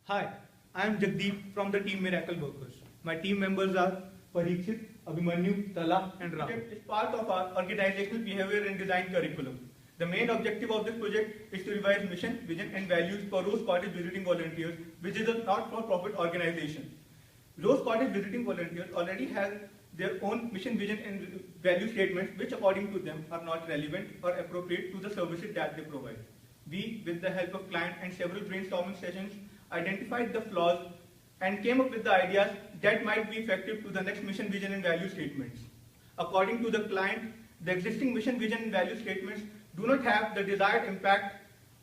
Hi, I am Jagdeep from the team Miracle Workers. My team members are Parikshit, Abhimanyu, Tala and Ram. Project is part of our organizational behavior and design curriculum. The main objective of this project is to revise mission, vision and values for Rose Cottage Visiting Volunteers, which is a not-for-profit organization. Rose Cottage Visiting Volunteers already has their own mission, vision and value statements which according to them are not relevant or appropriate to the services that they provide. We, with the help of client and several brainstorming sessions, identified the flaws and came up with the ideas that might be effective to the next mission, vision and value statements. According to the client, the existing mission, vision and value statements do not have the desired impact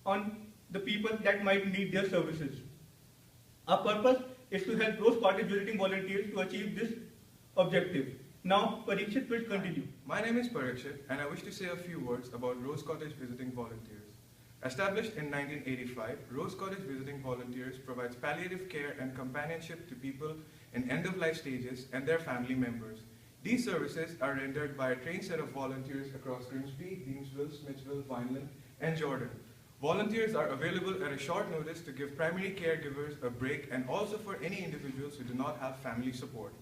on the people that might need their services. Our purpose is to help Rose Cottage Visiting Volunteers to achieve this objective. Now, Parikshit will continue. My name is Parikshit, and I wish to say a few words about Rose Cottage Visiting Volunteers. Established in 1985, Rose Cottage Visiting Volunteers provides palliative care and companionship to people in end-of-life stages and their family members. These services are rendered by a trained set of volunteers across Grimsby, Deansville, Smithville, Vineland, and Jordan. Volunteers are available at a short notice to give primary caregivers a break and also for any individuals who do not have family support.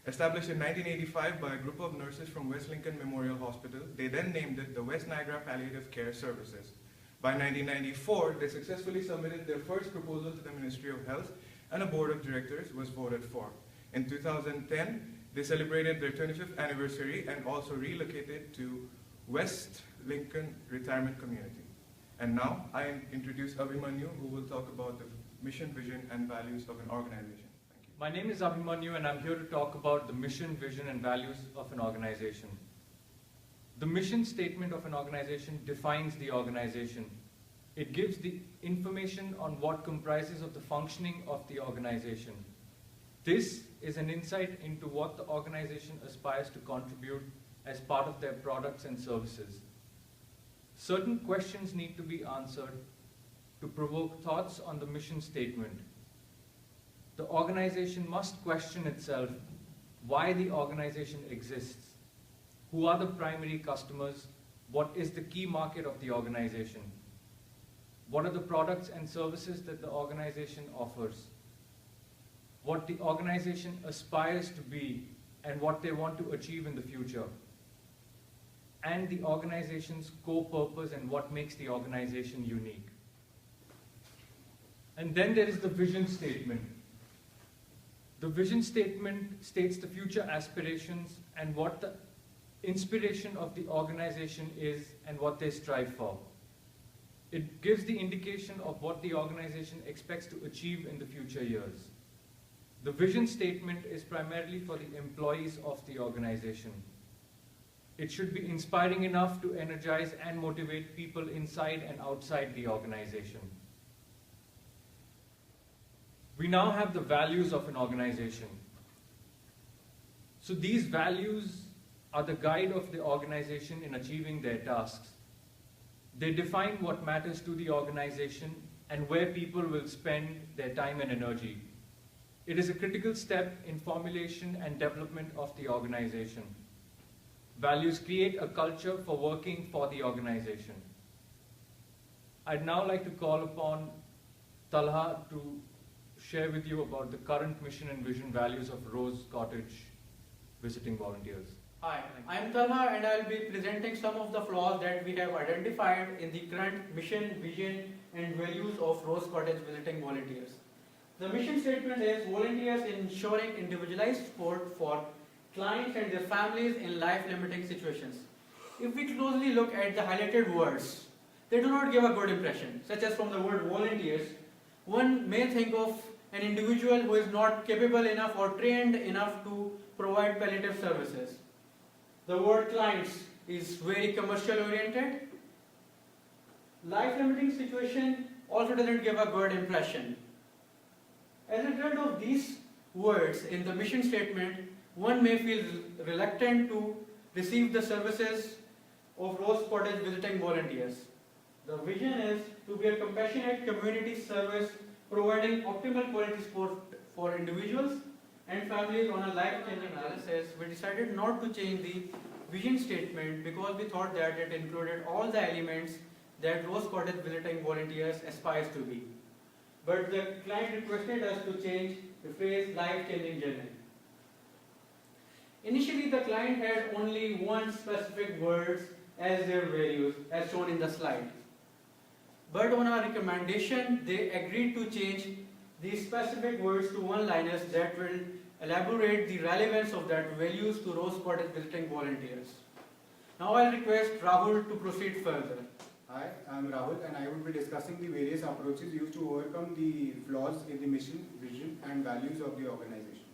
Established in 1985 by a group of nurses from West Lincoln Memorial Hospital, they then named it the West Niagara Palliative Care Services. By 1994, they successfully submitted their first proposal to the Ministry of Health, and a board of directors was voted for. In 2010, they celebrated their 25th anniversary and also relocated to West Lincoln Retirement Community. And now I introduce Abhimanyu, who will talk about the mission, vision, and values of an organization. Thank you. My name is Abhimanyu, and I'm here to talk about the mission, vision, and values of an organization. The mission statement of an organization defines the organization. It gives the information on what comprises of the functioning of the organization. This is an insight into what the organization aspires to contribute as part of their products and services. Certain questions need to be answered to provoke thoughts on the mission statement. The organization must question itself why the organization exists. Who are the primary customers? What is the key market of the organization? What are the products and services that the organization offers? What the organization aspires to be and what they want to achieve in the future. And the organization's core purpose and what makes the organization unique. And then there is the vision statement. The vision statement states the future aspirations and what the inspiration of the organization is and what they strive for. It gives the indication of what the organization expects to achieve in the future years. The vision statement is primarily for the employees of the organization. It should be inspiring enough to energize and motivate people inside and outside the organization. We now have the values of an organization. So these values are the guide of the organization in achieving their tasks. They define what matters to the organization and where people will spend their time and energy. It is a critical step in formulation and development of the organization. Values create a culture for working for the organization. I'd now like to call upon Talha to share with you about the current mission and vision values of Rose Cottage Visiting Volunteers. Hi, I am Talha and I will be presenting some of the flaws that we have identified in the current mission, vision and values of Rose Cottage Visiting Volunteers. The mission statement is volunteers ensuring individualized support for clients and their families in life-limiting situations. If we closely look at the highlighted words, they do not give a good impression, such as from the word volunteers. One may think of an individual who is not capable enough or trained enough to provide palliative services. The word clients is very commercial oriented. Life-limiting situation also doesn't give a good impression. As a result of these words in the mission statement, one may feel reluctant to receive the services of Rose Cottage Visiting Volunteers. The vision is to be a compassionate community service providing optimal quality support for individuals and families on a life-changing analysis. We decided not to change the vision statement because we thought that it included all the elements that Rose Cottage Visiting Volunteers aspires to be. but the client requested us to change the phrase life-changing journey. Initially, the client had only one specific words as their values, as shown in the slide. But on our recommendation, they agreed to change these specific words to one-liners that will elaborate the relevance of that values to Rose Cottage visiting volunteers. Now I'll request Rahul to proceed further. Hi, I'm Rahul and I will be discussing the various approaches used to overcome the flaws in the mission, vision and values of the organization.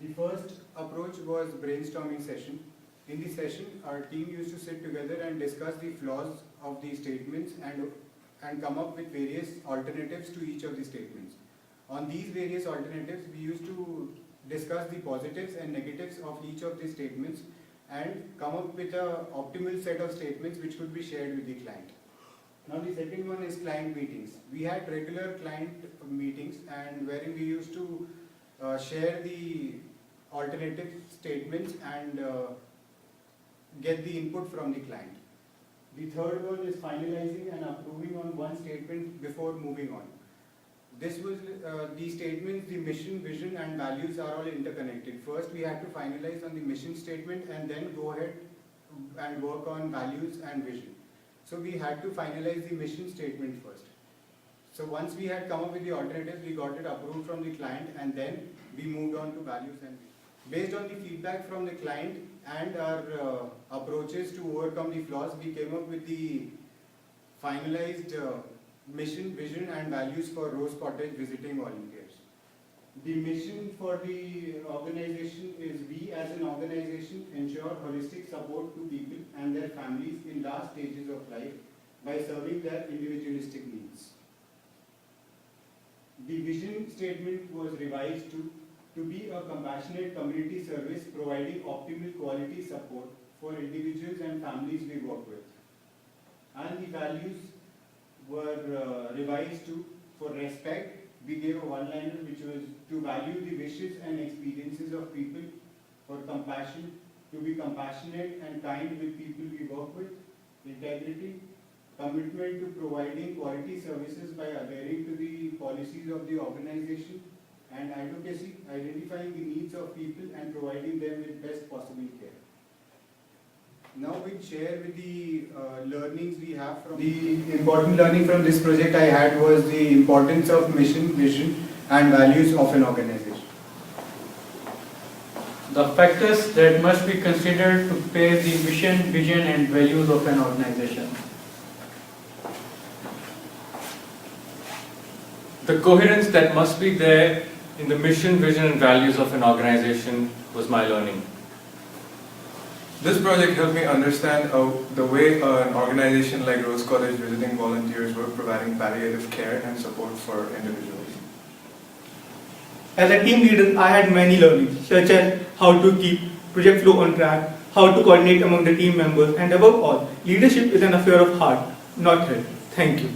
The first approach was brainstorming session. In the session, our team used to sit together and discuss the flaws of the statements and come up with various alternatives to each of the statements. On these various alternatives, we used to discuss the positives and negatives of each of the statements and come up with an optimal set of statements which could be shared with the client. Now the second one is client meetings. We had regular client meetings and wherein we used to share the alternative statements and get the input from the client. The third one is finalizing and approving on one statement before moving on. This was the statements, the mission, vision and values are all interconnected. First we had to finalize on the mission statement and then go ahead and work on values and vision. So we had to finalize the mission statement first. So once we had come up with the alternatives, we got it approved from the client and then we moved on to values and vision. Based on the feedback from the client and our approaches to overcome the flaws, we came up with the finalized mission, vision and values for Rose Cottage visiting volunteers. The mission for the organization is we as an organization ensure holistic support to people and their families in last stages of life by serving their individualistic needs. The vision statement was revised to be a compassionate community service providing optimal quality support for individuals and families we work with. And the values were revised for respect. We gave a one-liner which was to value the wishes and experiences of people, for compassion, to be compassionate and kind with people we work with, integrity, commitment to providing quality services by adhering to the policies of the organization, and advocacy, identifying the needs of people and providing them with best possible care. Now we'll share with the learnings we have from the important learning from this project I had was the importance of mission, vision and values of an organization. The factors that must be considered to pair the mission, vision and values of an organization. The coherence that must be there in the mission, vision and values of an organization was my learning. This project helped me understand the way an organization like Rose Cottage visiting volunteers work providing palliative care and support for individuals. As a team leader, I had many learnings, such as how to keep project flow on track, how to coordinate among the team members, and above all, leadership is an affair of heart, not head. Thank you.